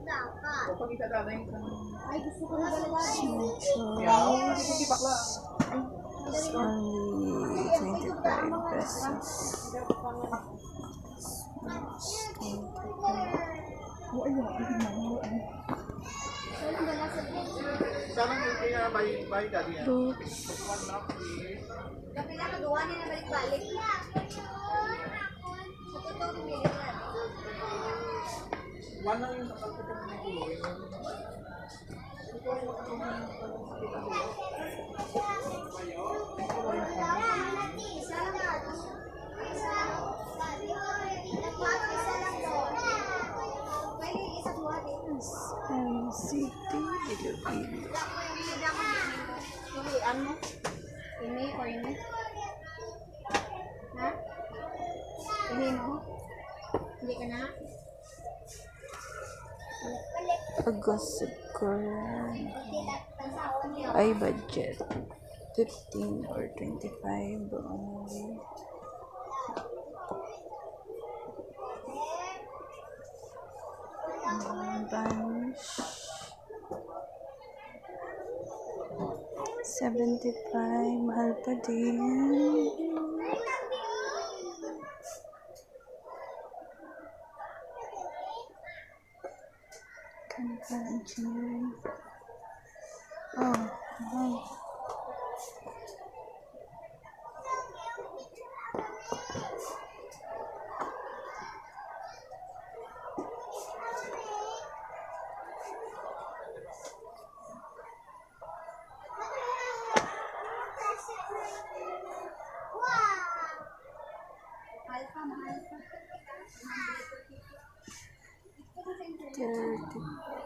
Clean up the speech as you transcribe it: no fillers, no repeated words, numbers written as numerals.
Pag itadala yung Ay, gusto ko na dalawa. yaw, hindi bakla. It's only 25 pesos. Sana yung kaya bay dati yan. Fruits. Kapag nakagawa niya na balik-balik. Sa totoo, bumili na. One lang yung nakalpitan ng kulo. City, Iloilo. Pilihan mo? Ini or ini? Ha? Ini mo? Hindi ka na? Pagkasukuran ay budget 15 or 25 only. Bunch 75, mahal pa din. Chemical engineering. Oh, mahal. Mahal pa. 30.